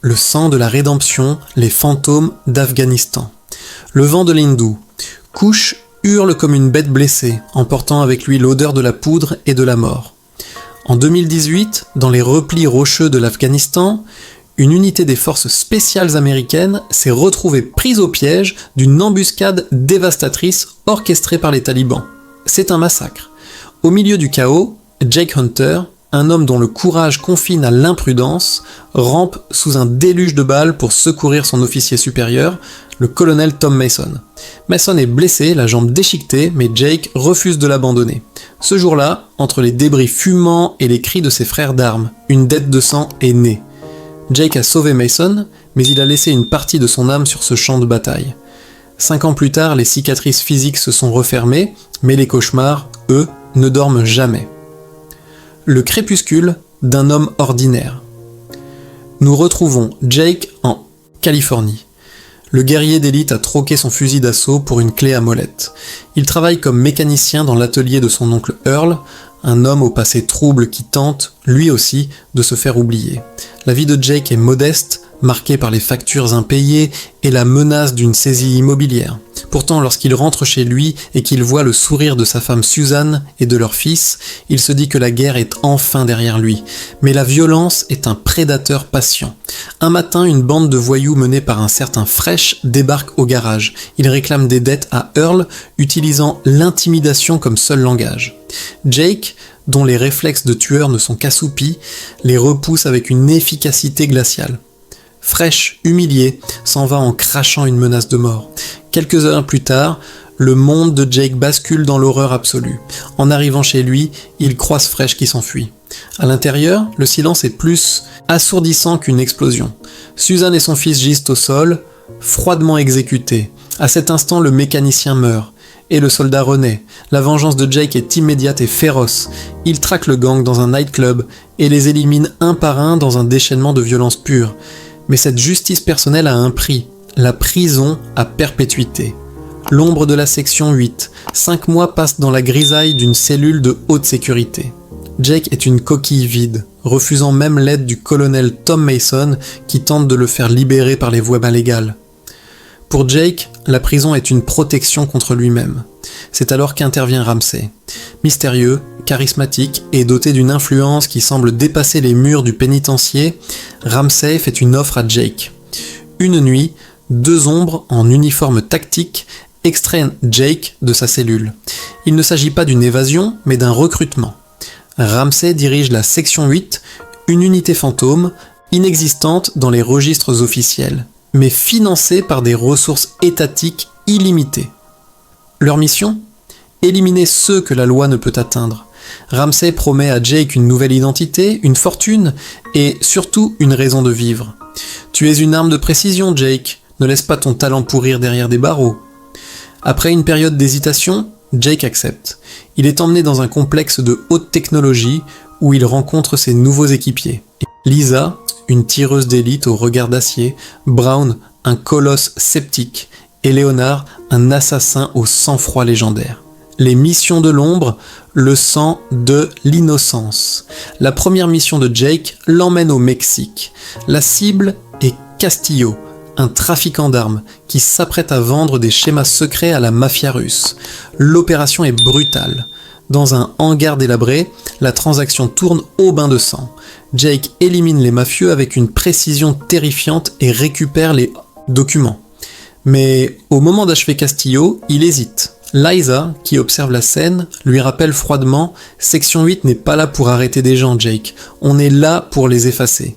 Le sang de la rédemption, les fantômes d'Afghanistan. Le vent de l'Hindou. Kush hurle comme une bête blessée, emportant avec lui l'odeur de la poudre et de la mort. En 2018, dans les replis rocheux de l'Afghanistan, une unité des forces spéciales américaines s'est retrouvée prise au piège d'une embuscade dévastatrice orchestrée par les talibans. C'est un massacre. Au milieu du chaos, Jake Hunter, un homme dont le courage confine à l'imprudence, rampe sous un déluge de balles pour secourir son officier supérieur, le colonel Tom Mason. Mason est blessé, la jambe déchiquetée, mais Jake refuse de l'abandonner. Ce jour-là, entre les débris fumants et les cris de ses frères d'armes, une dette de sang est née. Jake a sauvé Mason, mais il a laissé une partie de son âme sur ce champ de bataille. 5 ans plus tard, les cicatrices physiques se sont refermées, mais les cauchemars, eux, ne dorment jamais. Le crépuscule d'un homme ordinaire. Nous retrouvons Jake en Californie. Le guerrier d'élite a troqué son fusil d'assaut pour une clé à molette. Il travaille comme mécanicien dans l'atelier de son oncle Earl, un homme au passé trouble qui tente, lui aussi, de se faire oublier. La vie de Jake est modeste, marquée par les factures impayées et la menace d'une saisie immobilière. Pourtant, lorsqu'il rentre chez lui et qu'il voit le sourire de sa femme Suzanne et de leur fils, il se dit que la guerre est enfin derrière lui. Mais la violence est un prédateur patient. Un matin, une bande de voyous menée par un certain Fresh débarque au garage. Ils réclament des dettes à Earl, utilisant l'intimidation comme seul langage. Jake, dont les réflexes de tueur ne sont qu'assoupis, les repousse avec une efficacité glaciale. Fresh, humilié, s'en va en crachant une menace de mort. Quelques heures plus tard, le monde de Jake bascule dans l'horreur absolue. En arrivant chez lui, il croise Fresh qui s'enfuit. À l'intérieur, le silence est plus assourdissant qu'une explosion. Suzanne et son fils gisent au sol, froidement exécutés. À cet instant, le mécanicien meurt. Et le soldat renaît. La vengeance de Jake est immédiate et féroce. Il traque le gang dans un nightclub et les élimine un par un dans un déchaînement de violence pure. Mais cette justice personnelle a un prix, la prison à perpétuité. L'ombre de la section 8, 5 mois passent dans la grisaille d'une cellule de haute sécurité. Jake est une coquille vide, refusant même l'aide du colonel Tom Mason qui tente de le faire libérer par les voies légales. Pour Jake, la prison est une protection contre lui-même. C'est alors qu'intervient Ramsey. Mystérieux, charismatique et doté d'une influence qui semble dépasser les murs du pénitencier, Ramsey fait une offre à Jake. Une nuit, 2 ombres en uniforme tactique extraient Jake de sa cellule. Il ne s'agit pas d'une évasion, mais d'un recrutement. Ramsey dirige la section 8, une unité fantôme, inexistante dans les registres officiels, mais financée par des ressources étatiques illimitées. Leur mission ? Éliminer ceux que la loi ne peut atteindre. Ramsey promet à Jake une nouvelle identité, une fortune et surtout une raison de vivre. Tu es une arme de précision, Jake. Ne laisse pas ton talent pourrir derrière des barreaux. Après une période d'hésitation, Jake accepte. Il est emmené dans un complexe de haute technologie où il rencontre ses nouveaux équipiers. Lisa, une tireuse d'élite au regard d'acier, Brown, un colosse sceptique, et Leonard, un assassin au sang-froid légendaire. Les missions de l'ombre, le sang de l'innocence. La première mission de Jake l'emmène au Mexique. La cible est Castillo, un trafiquant d'armes qui s'apprête à vendre des schémas secrets à la mafia russe. L'opération est brutale. Dans un hangar délabré, la transaction tourne au bain de sang. Jake élimine les mafieux avec une précision terrifiante et récupère les documents. Mais au moment d'achever Castillo, il hésite. Liza, qui observe la scène, lui rappelle froidement « Section 8 n'est pas là pour arrêter des gens, Jake. On est là pour les effacer. »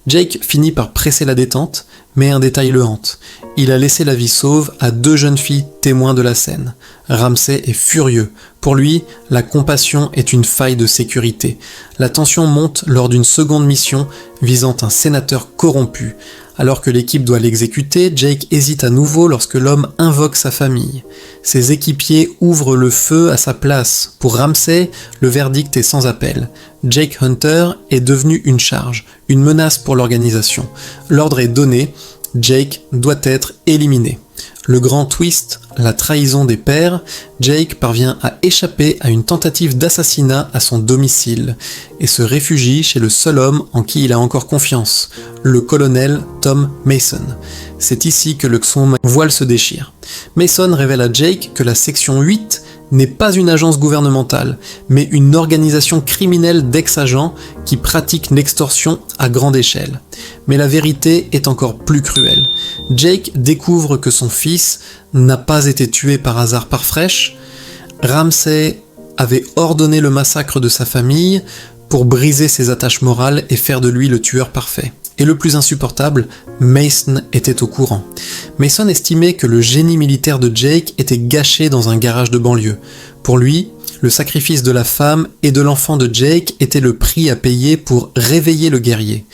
Jake finit par presser la détente, mais un détail le hante. Il a laissé la vie sauve à 2 jeunes filles témoins de la scène. Ramsey est furieux. Pour lui, la compassion est une faille de sécurité. La tension monte lors d'une seconde mission visant un sénateur corrompu. Alors que l'équipe doit l'exécuter, Jake hésite à nouveau lorsque l'homme invoque sa famille. Ses équipiers ouvrent le feu à sa place. Pour Ramsey, le verdict est sans appel. Jake Hunter est devenu une charge, une menace pour l'organisation. L'ordre est donné, Jake doit être éliminé. Le grand twist, la trahison des pères, Jake parvient à échapper à une tentative d'assassinat à son domicile et se réfugie chez le seul homme en qui il a encore confiance, le colonel Tom Mason. C'est ici que son voile se déchire. Mason révèle à Jake que la section 8 n'est pas une agence gouvernementale, mais une organisation criminelle d'ex-agents qui pratique l'extorsion à grande échelle. Mais la vérité est encore plus cruelle. Jake découvre que son fils n'a pas été tué par hasard par Fresh. Ramsey avait ordonné le massacre de sa famille pour briser ses attaches morales et faire de lui le tueur parfait. Et le plus insupportable, Mason était au courant. Mason estimait que le génie militaire de Jake était gâché dans un garage de banlieue. Pour lui, le sacrifice de la femme et de l'enfant de Jake était le prix à payer pour réveiller le guerrier.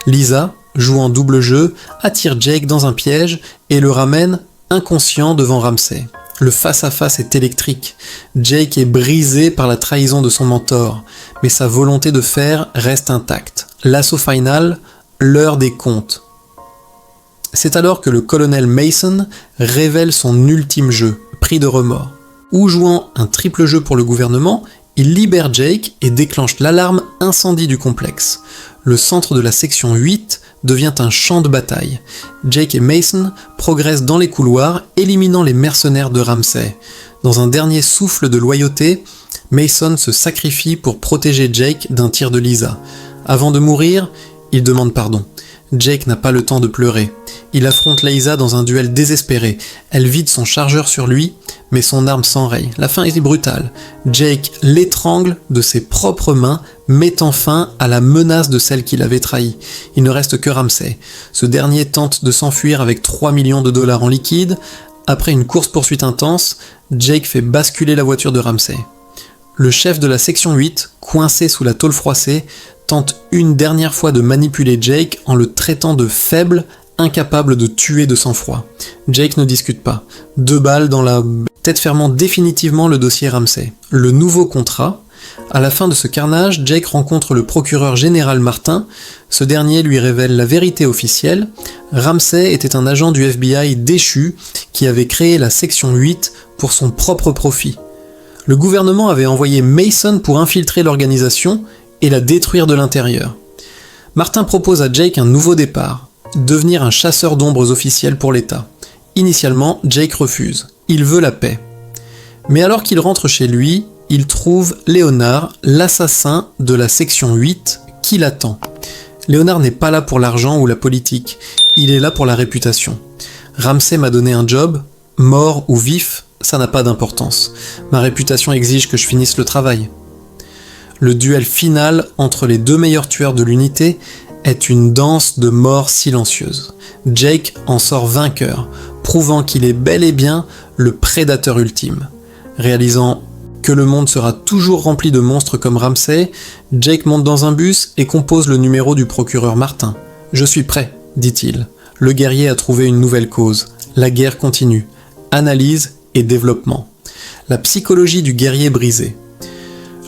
Lisa, jouant double jeu, attire Jake dans un piège et le ramène inconscient devant Ramsey. Le face-à-face est électrique. Jake est brisé par la trahison de son mentor, mais sa volonté de faire reste intacte. L'assaut final, l'heure des comptes. C'est alors que le colonel Mason révèle son ultime jeu, pris de remords. Ou jouant un triple jeu pour le gouvernement, il libère Jake et déclenche l'alarme incendie du complexe. Le centre de la section 8 devient un champ de bataille. Jake et Mason progressent dans les couloirs, éliminant les mercenaires de Ramsey. Dans un dernier souffle de loyauté, Mason se sacrifie pour protéger Jake d'un tir de Lisa. Avant de mourir, il demande pardon. Jake n'a pas le temps de pleurer. Il affronte Lisa dans un duel désespéré. Elle vide son chargeur sur lui, mais son arme s'enraye. La fin est brutale. Jake l'étrangle de ses propres mains, mettant fin à la menace de celle qui l'avait trahi. Il ne reste que Ramsey. Ce dernier tente de s'enfuir avec 3 millions de dollars en liquide. Après une course-poursuite intense, Jake fait basculer la voiture de Ramsey. Le chef de la section 8, coincé sous la tôle froissée, tente une dernière fois de manipuler Jake en le traitant de faible, incapable de tuer de sang-froid. Jake ne discute pas. 2 balles dans la tête, fermant définitivement le dossier Ramsey. Le nouveau contrat. À la fin de ce carnage, Jake rencontre le procureur général Martin. Ce dernier lui révèle la vérité officielle. Ramsey était un agent du FBI déchu qui avait créé la section 8 pour son propre profit. Le gouvernement avait envoyé Mason pour infiltrer l'organisation et la détruire de l'intérieur. Martin propose à Jake un nouveau départ, devenir un chasseur d'ombres officiel pour l'État. Initialement, Jake refuse. Il veut la paix. Mais alors qu'il rentre chez lui, il trouve Leonard, l'assassin de la section 8, qui l'attend. Leonard n'est pas là pour l'argent ou la politique, il est là pour la réputation. Ramsey m'a donné un job, mort ou vif, ça n'a pas d'importance. Ma réputation exige que je finisse le travail. Le duel final entre les 2 meilleurs tueurs de l'unité est une danse de mort silencieuse. Jake en sort vainqueur, prouvant qu'il est bel et bien le prédateur ultime. Réalisant que le monde sera toujours rempli de monstres comme Ramsey, Jake monte dans un bus et compose le numéro du procureur Martin. « Je suis prêt », dit-il. Le guerrier a trouvé une nouvelle cause. La guerre continue. Analyse et développement. La psychologie du guerrier brisé.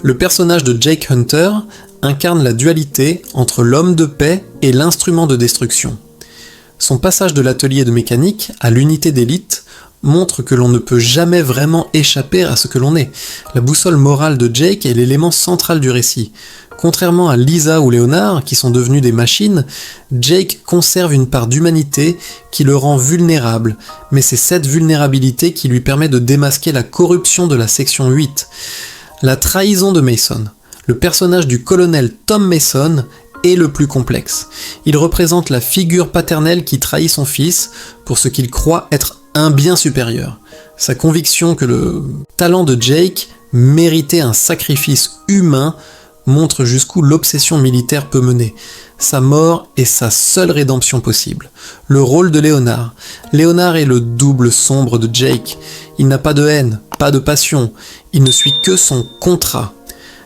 Le personnage de Jake Hunter incarne la dualité entre l'homme de paix et l'instrument de destruction. Son passage de l'atelier de mécanique à l'unité d'élite montre que l'on ne peut jamais vraiment échapper à ce que l'on est. La boussole morale de Jake est l'élément central du récit. Contrairement à Lisa ou Leonard, qui sont devenus des machines, Jake conserve une part d'humanité qui le rend vulnérable, mais c'est cette vulnérabilité qui lui permet de démasquer la corruption de la section 8. La trahison de Mason. Le personnage du colonel Tom Mason est le plus complexe. Il représente la figure paternelle qui trahit son fils pour ce qu'il croit être un bien supérieur. Sa conviction que le talent de Jake méritait un sacrifice humain montre jusqu'où l'obsession militaire peut mener. Sa mort est sa seule rédemption possible. Le rôle de Leonard. Leonard est le double sombre de Jake. Il n'a pas de haine, pas de passion. Il ne suit que son contrat.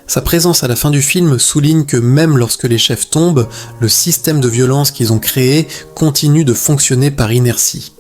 Sa présence à la fin du film souligne que même lorsque les chefs tombent, le système de violence qu'ils ont créé continue de fonctionner par inertie.